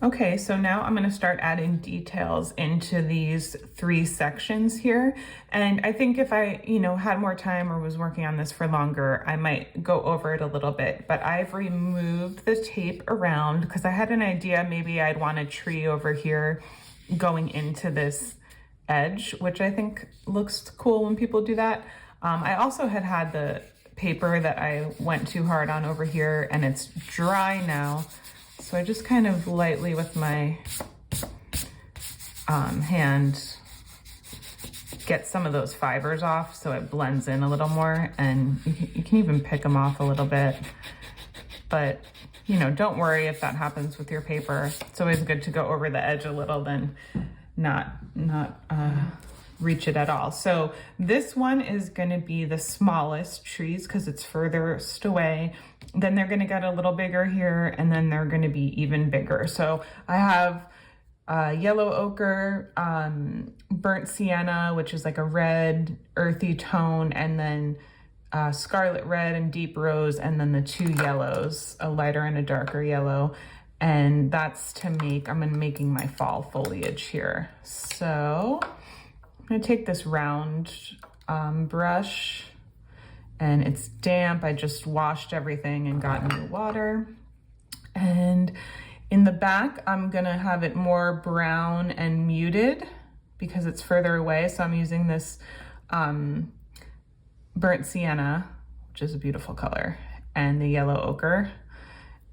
Okay, so now I'm going to start adding details into these 3 sections here. And I think if I, had more time or was working on this for longer, I might go over it a little bit. But I've removed the tape around because I had an idea maybe I'd want a tree over here going into this edge, which I think looks cool when people do that. I also had the paper that I went too hard on over here, and it's dry now. So I just kind of lightly with my hand get some of those fibers off so it blends in a little more, and you can even pick them off a little bit. But, don't worry if that happens with your paper. It's always good to go over the edge a little than not reach it at all. So this one is going to be the smallest trees because it's furthest away. Then they're going to get a little bigger here, and then they're going to be even bigger. So I have yellow ochre, burnt sienna, which is like a red earthy tone, and then scarlet red and deep rose, and then the 2 yellows, a lighter and a darker yellow. And that's to make, I'm making my fall foliage here. So I'm gonna take this round brush, and it's damp. I just washed everything and got new water. And in the back, I'm gonna have it more brown and muted because it's further away. So I'm using this burnt sienna, which is a beautiful color, and the yellow ochre.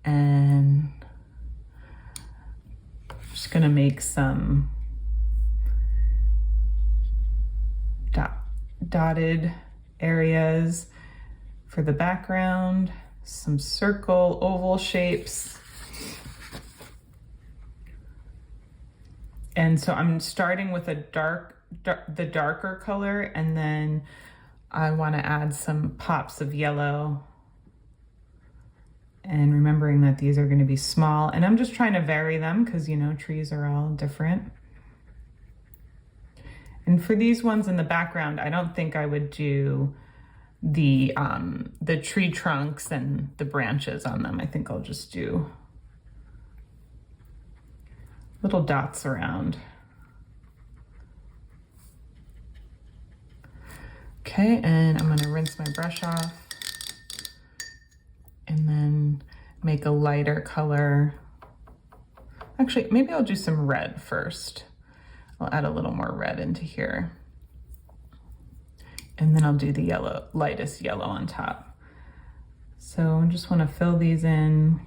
And I'm just gonna make some dotted areas for the background, some circle, oval shapes. And so I'm starting with the darker color, and then I want to add some pops of yellow. And remembering that these are going to be small, and I'm just trying to vary them because, trees are all different. And for these ones in the background, I don't think I would do the tree trunks and the branches on them. I think I'll just do little dots around. Okay, and I'm gonna rinse my brush off and then make a lighter color. Actually, maybe I'll do some red first. I'll add a little more red into here. And then I'll do the yellow, lightest yellow on top. So I just want to fill these in.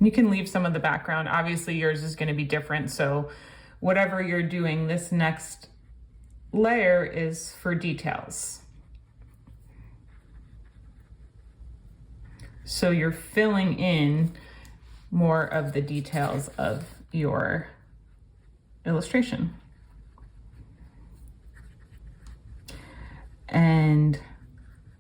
You can leave some of the background. Obviously yours is going to be different. So whatever you're doing, this next layer is for details. So you're filling in more of the details of your illustration. And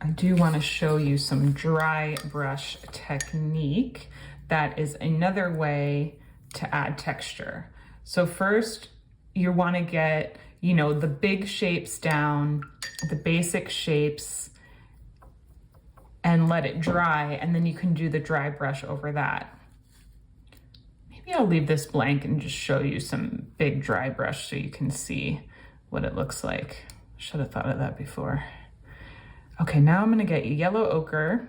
I do want to show you some dry brush technique. That is another way to add texture. So first you want to get, the big shapes down, the basic shapes, and let it dry, and then you can do the dry brush over that. Maybe I'll leave this blank and just show you some big dry brush so you can see what it looks like. Should have thought of that before. Okay, now I'm gonna get yellow ochre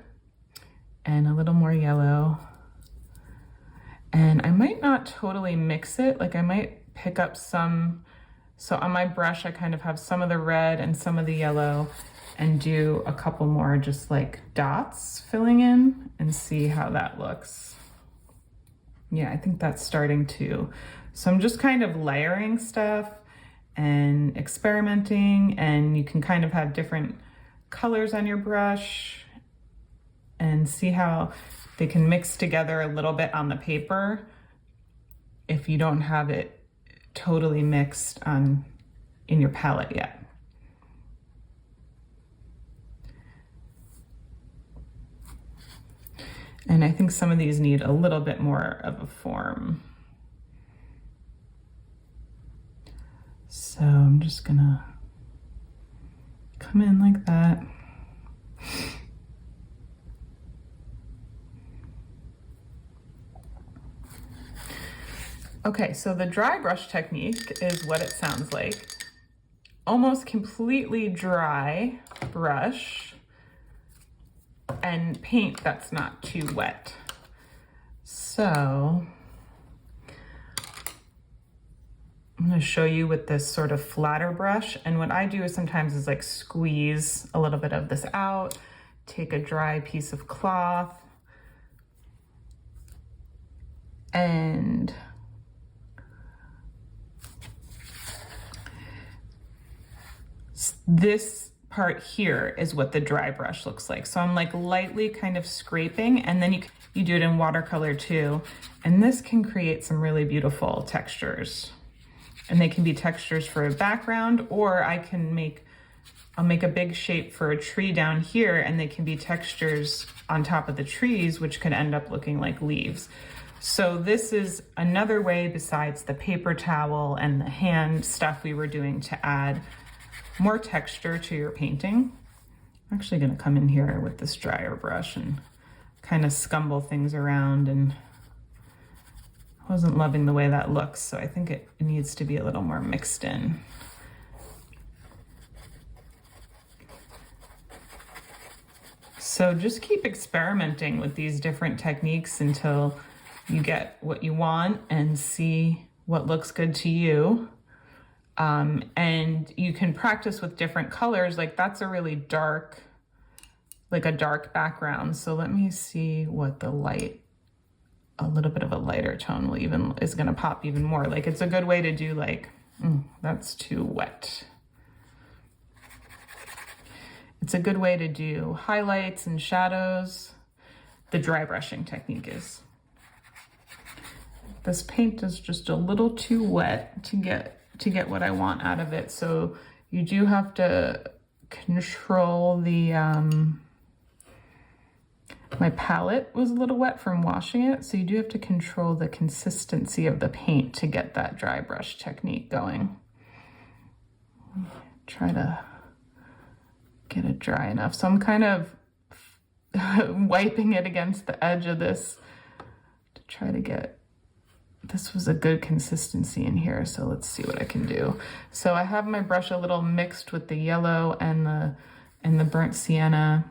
and a little more yellow. And I might not totally mix it, like I might pick up some. So on my brush, I kind of have some of the red and some of the yellow, and do a couple more just like dots filling in and see how that looks. Yeah, I think that's starting to. So I'm just kind of layering stuff and experimenting, and you can kind of have different colors on your brush and see how they can mix together a little bit on the paper if you don't have it totally mixed in your palette yet. And I think some of these need a little bit more of a form. So I'm just gonna come in like that. Okay, so the dry brush technique is what it sounds like. Almost completely dry brush and paint that's not too wet. So I'm going to show you with this sort of flatter brush, and what I do is sometimes is like squeeze a little bit of this out, take a dry piece of cloth, and this part here is what the dry brush looks like. So I'm like lightly kind of scraping, and then you do it in watercolor too. And this can create some really beautiful textures. And they can be textures for a background, or I'll make a big shape for a tree down here, and they can be textures on top of the trees, which could end up looking like leaves. So this is another way besides the paper towel and the hand stuff we were doing to add more texture to your painting. I'm actually gonna come in here with this dryer brush and kind of scumble things around, and I wasn't loving the way that looks, so I think it needs to be a little more mixed in. So just keep experimenting with these different techniques until you get what you want and see what looks good to you. And you can practice with different colors. Like that's a really dark, like a dark background. So let me see what the light, a little bit of a lighter tone is gonna pop even more. Like it's a good way to do like, that's too wet. It's a good way to do highlights and shadows. The dry brushing technique is. This paint is just a little too wet to get what I want out of it. So you do have to control the, my palette was a little wet from washing it. So you do have to control the consistency of the paint to get that dry brush technique going. Try to get it dry enough. So I'm kind of wiping it against the edge of this to try to get, this was a good consistency in here. So let's see what I can do. So I have my brush a little mixed with the yellow and the burnt sienna.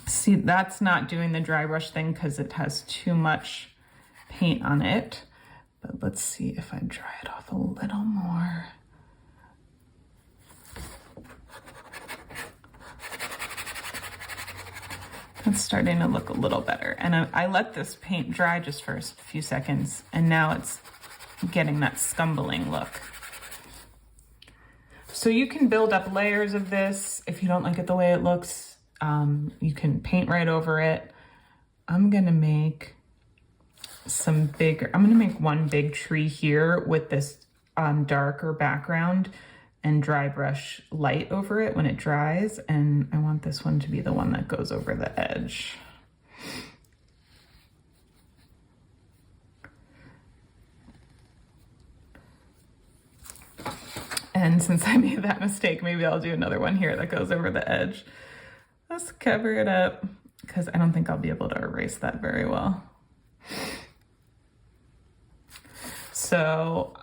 See, that's not doing the dry brush thing because it has too much paint on it. But let's see if I dry it off a little more. It's starting to look a little better. And I let this paint dry just for a few seconds, and now it's getting that scumbling look. So you can build up layers of this. If you don't like it the way it looks, you can paint right over it. I'm gonna make one big tree here with this darker background and dry brush light over it when it dries. And I want this one to be the one that goes over the edge. And since I made that mistake, maybe I'll do another one here that goes over the edge. Let's cover it up because I don't think I'll be able to erase that very well. So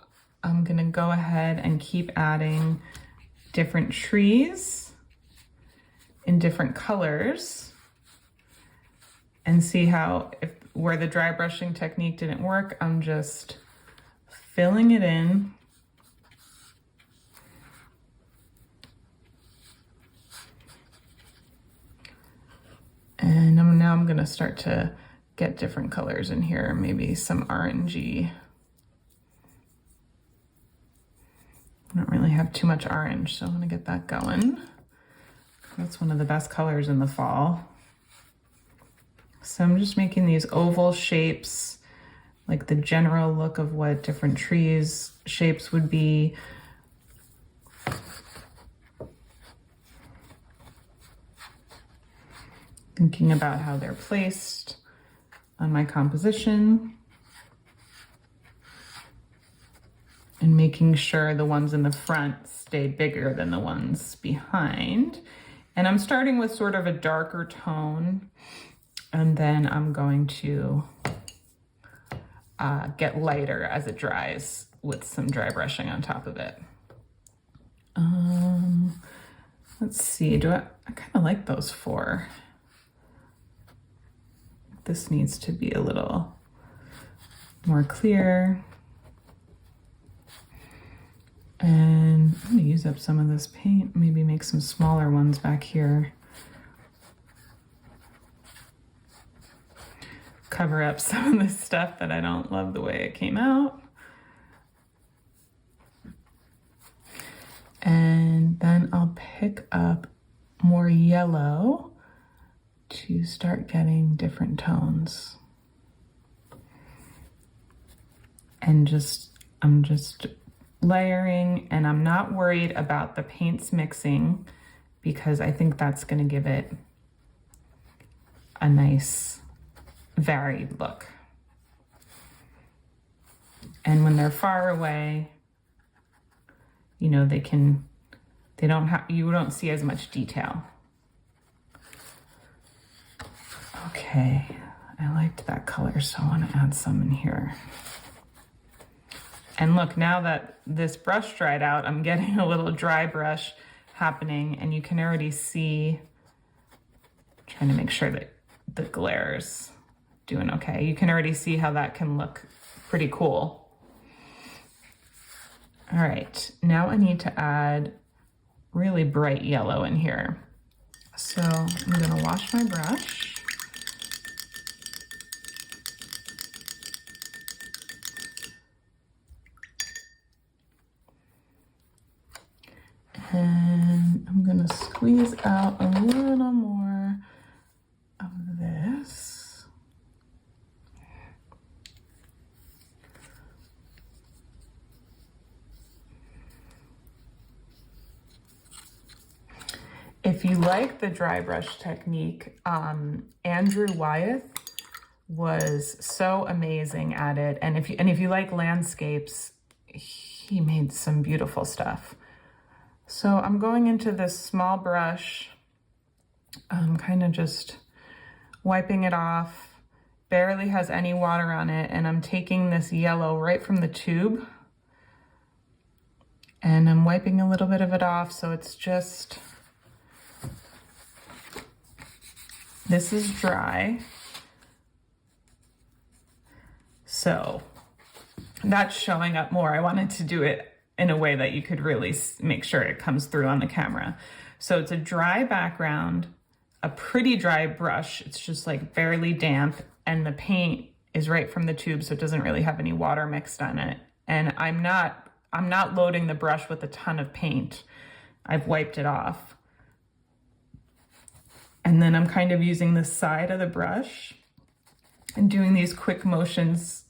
I'm gonna go ahead and keep adding different trees in different colors and see how, where the dry brushing technique didn't work, I'm just filling it in. And now I'm gonna start to get different colors in here, maybe some orangey. I don't really have too much orange, so I'm gonna get that going. That's one of the best colors in the fall. So I'm just making these oval shapes, like the general look of what different trees shapes would be. Thinking about how they're placed on my composition. And making sure the ones in the front stay bigger than the ones behind. And I'm starting with sort of a darker tone, and then I'm going to get lighter as it dries with some dry brushing on top of it. Let's see, I kind of like those 4. This needs to be a little more clear. And I'm gonna use up some of this paint, maybe make some smaller ones back here. Cover up some of this stuff that I don't love the way it came out. And then I'll pick up more yellow to start getting different tones. And I'm just layering, and I'm not worried about the paints mixing because I think that's going to give it a nice varied look. And when they're far away, you know, you don't see as much detail. Okay, I liked that color, so I want to add some in here. And look, now that this brush dried out, I'm getting a little dry brush happening, and you can already see, trying to make sure that the glare's doing okay. You can already see how that can look pretty cool. All right, now I need to add really bright yellow in here. So I'm gonna wash my brush. And I'm gonna squeeze out a little more of this. If you like the dry brush technique, Andrew Wyeth was so amazing at it. And if you like landscapes, he made some beautiful stuff. So I'm going into this small brush, kind of just wiping it off, barely has any water on it, and I'm taking this yellow right from the tube, and I'm wiping a little bit of it off, so it's just, this is dry. So that's showing up more. I wanted to do it in a way that you could really make sure it comes through on the camera. So it's a dry background, a pretty dry brush. It's just like barely damp, and the paint is right from the tube, so it doesn't really have any water mixed on it. And I'm not loading the brush with a ton of paint. I've wiped it off. And then I'm kind of using the side of the brush and doing these quick motions.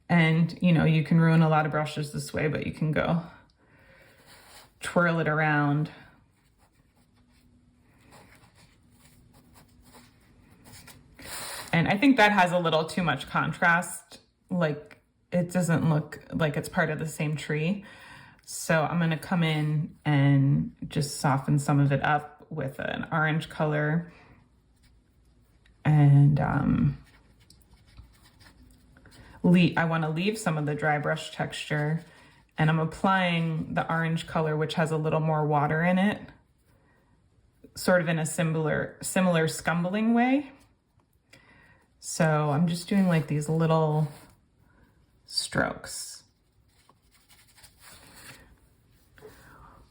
And you know, you can ruin a lot of brushes this way, but you can go twirl it around. And I think that has a little too much contrast. Like, it doesn't look like it's part of the same tree. So I'm gonna come in and just soften some of it up with an orange color. And I wanna leave some of the dry brush texture, and I'm applying the orange color, which has a little more water in it, sort of in a similar scumbling way. So I'm just doing like these little strokes.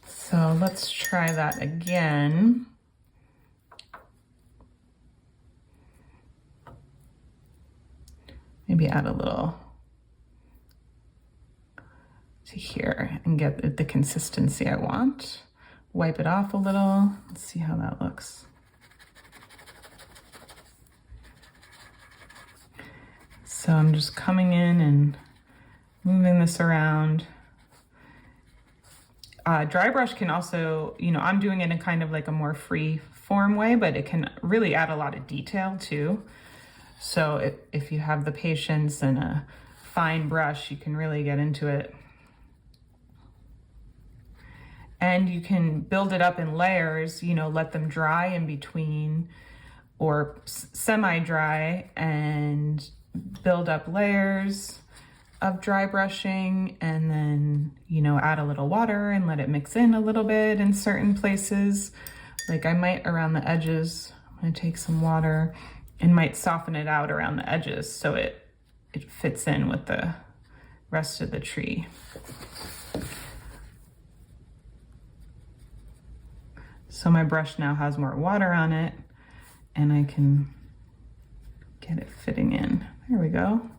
So let's try that again. Maybe add a little to here and get the consistency I want. Wipe it off a little. Let's see how that looks. So I'm just coming in and moving this around. Dry brush can also, you know, I'm doing it in kind of like a more free form way, but it can really add a lot of detail too. So if you have the patience and a fine brush, you can really get into it. And you can build it up in layers, you know, let them dry in between, or semi-dry, and build up layers of dry brushing, and then, you know, add a little water and let it mix in a little bit in certain places. Like I might around the edges, I'm gonna take some water and might soften it out around the edges so it fits in with the rest of the tree. So my brush now has more water on it and I can get it fitting in. There we go.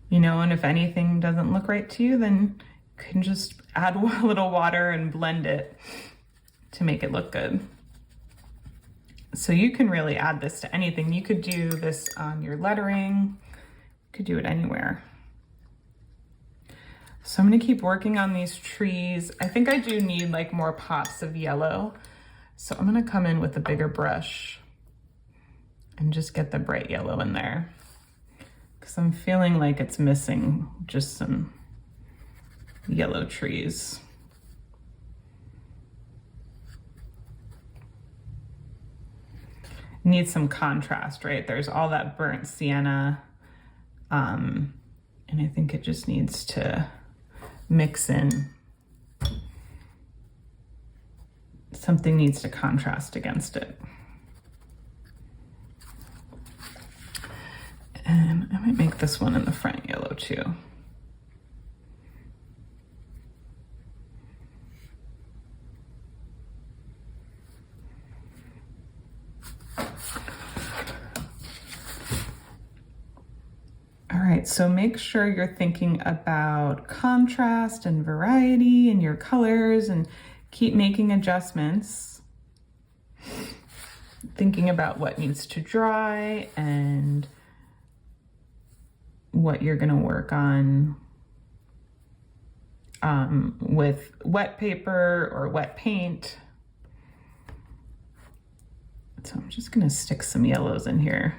You know, and if anything doesn't look right to you, then you can just add a little water and blend it to make it look good. So you can really add this to anything. You could do this on your lettering. You could do it anywhere. So I'm gonna keep working on these trees. I think I do need like more pops of yellow. So I'm gonna come in with a bigger brush and just get the bright yellow in there, because I'm feeling like it's missing just some yellow trees. Needs some contrast, right? There's all that burnt sienna, and I think it just needs to mix in. Something needs to contrast against it. And I might make this one in the front yellow too. All right, so make sure you're thinking about contrast and variety in your colors and keep making adjustments. Thinking about what needs to dry and what you're gonna work on with wet paper or wet paint. So I'm just gonna stick some yellows in here.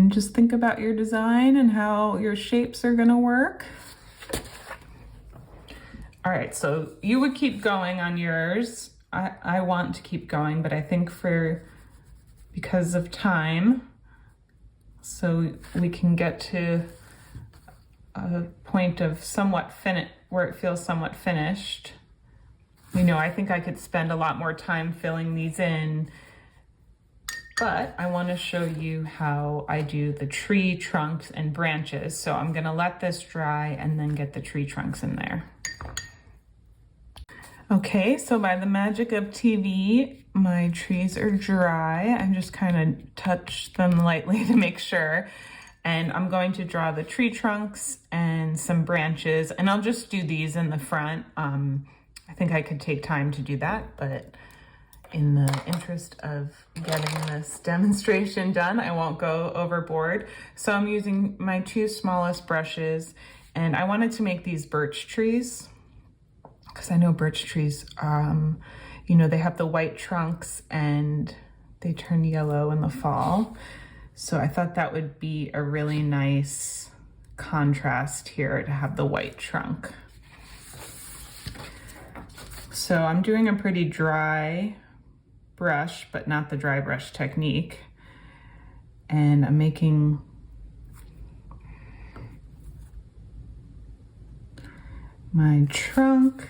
Just think about your design and how your shapes are gonna work. All right, so you would keep going on yours. I want to keep going, but I think because of time, so we can get to a point of where it feels somewhat finished. You know, I think I could spend a lot more time filling these in, but I want to show you how I do the tree trunks and branches. So I'm gonna let this dry and then get the tree trunks in there. Okay, so by the magic of TV, my trees are dry. I just kind of touch them lightly to make sure. And I'm going to draw the tree trunks and some branches, and I'll just do these in the front. I think I could take time to do that, but in the interest of getting this demonstration done, I won't go overboard. So I'm using my two smallest brushes, and I wanted to make these birch trees because I know birch trees, you know, they have the white trunks and they turn yellow in the fall. So I thought that would be a really nice contrast here to have the white trunk. So I'm doing a pretty dry brush, but not the dry brush technique. And I'm making my trunk.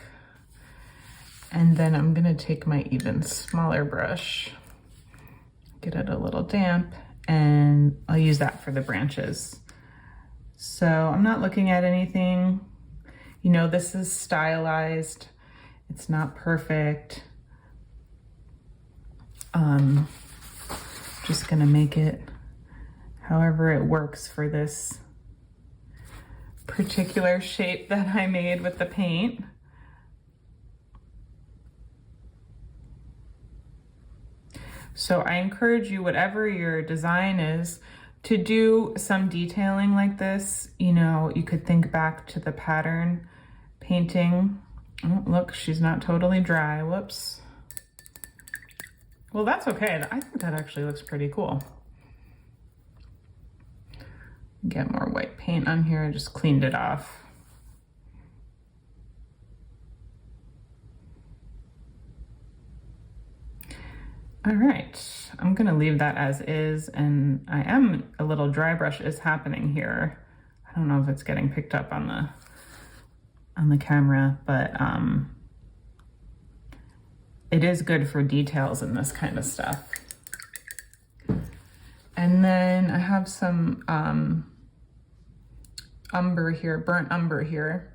And then I'm gonna take my even smaller brush, get it a little damp, and I'll use that for the branches. So I'm not looking at anything. You know, this is stylized. It's not perfect. Just gonna make it however it works for this particular shape that I made with the paint. So I encourage you, whatever your design is, to do some detailing like this. You know, you could think back to the pattern painting. Oh, look, she's not totally dry. Whoops. Well, that's okay. I think that actually looks pretty cool. Get more white paint on here, I just cleaned it off. All right, I'm gonna leave that as is, and a little dry brush is happening here. I don't know if it's getting picked up on the camera, but it is good for details in this kind of stuff. And then I have some umber here, burnt umber here.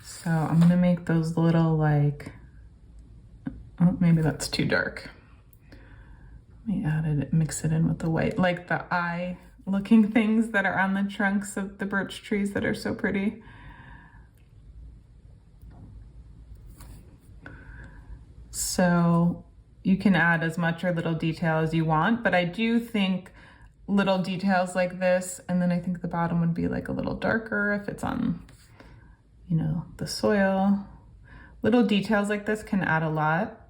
So I'm gonna make those little like, oh, maybe that's too dark. Let me add it, mix it in with the white, like the eye looking things that are on the trunks of the birch trees that are so pretty. So you can add as much or little detail as you want, but I do think little details like this, and then I think the bottom would be like a little darker if it's on, you know, the soil. Little details like this can add a lot,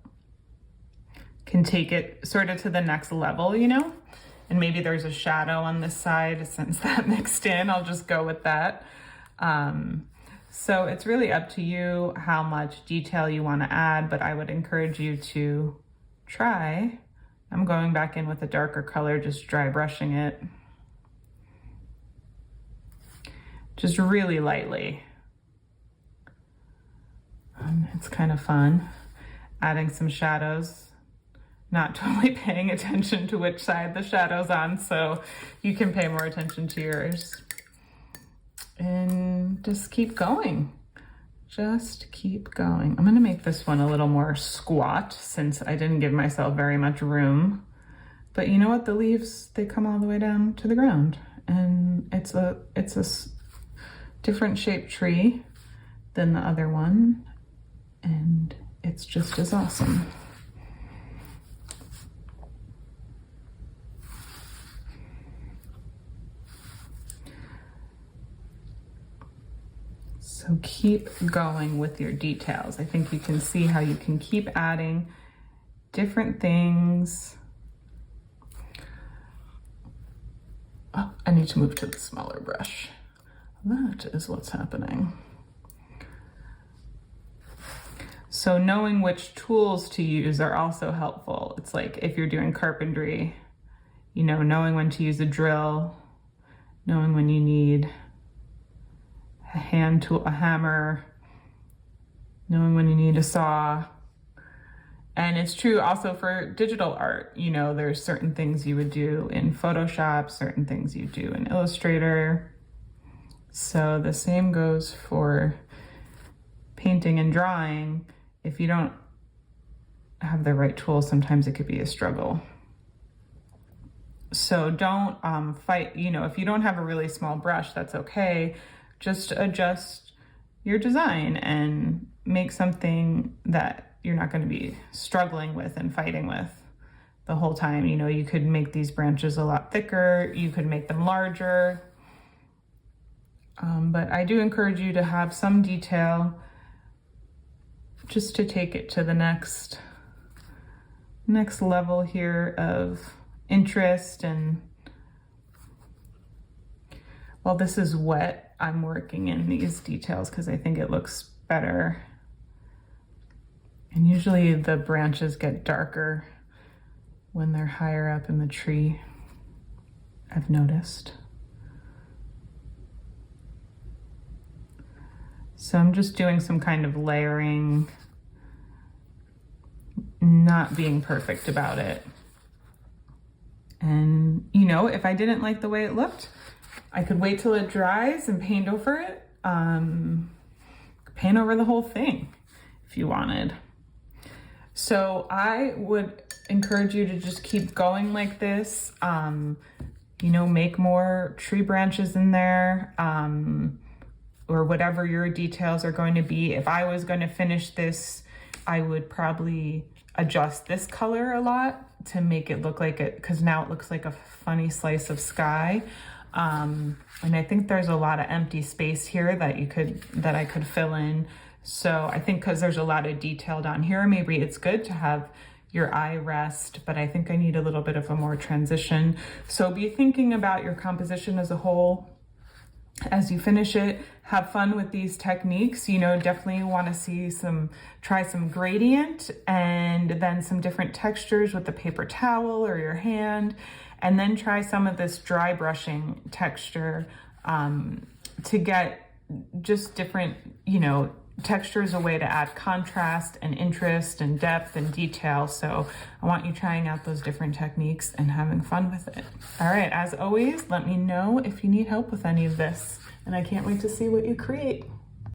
can take it sort of to the next level, you know? And maybe there's a shadow on this side, since that mixed in, I'll just go with that. So it's really up to you how much detail you want to add, but I would encourage you to try. I'm going back in with a darker color, just dry brushing it. Just really lightly. It's kind of fun. Adding some shadows, not totally paying attention to which side the shadow's on, so you can pay more attention to yours. And just keep going. Just keep going. I'm gonna make this one a little more squat since I didn't give myself very much room. But you know what? The leaves, they come all the way down to the ground. And it's a different shaped tree than the other one. And it's just as awesome. So keep going with your details. I think you can see how you can keep adding different things. Oh, I need to move to the smaller brush. That is what's happening. So knowing which tools to use are also helpful. It's like if you're doing carpentry, you know, knowing when to use a drill, knowing when you need a hand tool, a hammer, knowing when you need a saw. And it's true also for digital art. You know, there's certain things you would do in Photoshop, certain things you do in Illustrator. So the same goes for painting and drawing. If you don't have the right tools, sometimes it could be a struggle. So don't fight, you know, if you don't have a really small brush, that's okay. Just adjust your design and make something that you're not going to be struggling with and fighting with the whole time. You know, you could make these branches a lot thicker, you could make them larger. But I do encourage you to have some detail just to take it to the next level here of interest. And while this is wet, I'm working in these details because I think it looks better. And usually the branches get darker when they're higher up in the tree, I've noticed. So I'm just doing some kind of layering, not being perfect about it. And you know, if I didn't like the way it looked, I could wait till it dries and paint over it. Paint over the whole thing if you wanted. So I would encourage you to just keep going like this. You know, make more tree branches in there, or whatever your details are going to be. If I was going to finish this, I would probably adjust this color a lot to make it look like it, because now it looks like a funny slice of sky. And I think there's a lot of empty space here that I could fill in. So I think because there's a lot of detail down here, maybe it's good to have your eye rest, but I think I need a little bit of a more transition. So be thinking about your composition as a whole as you finish it. Have fun with these techniques. You know, definitely want to see try some gradient and then some different textures with the paper towel or your hand, and then try some of this dry brushing texture to get just different, you know, texture is a way to add contrast and interest and depth and detail. So I want you trying out those different techniques and having fun with it. All right, as always, let me know if you need help with any of this, and I can't wait to see what you create.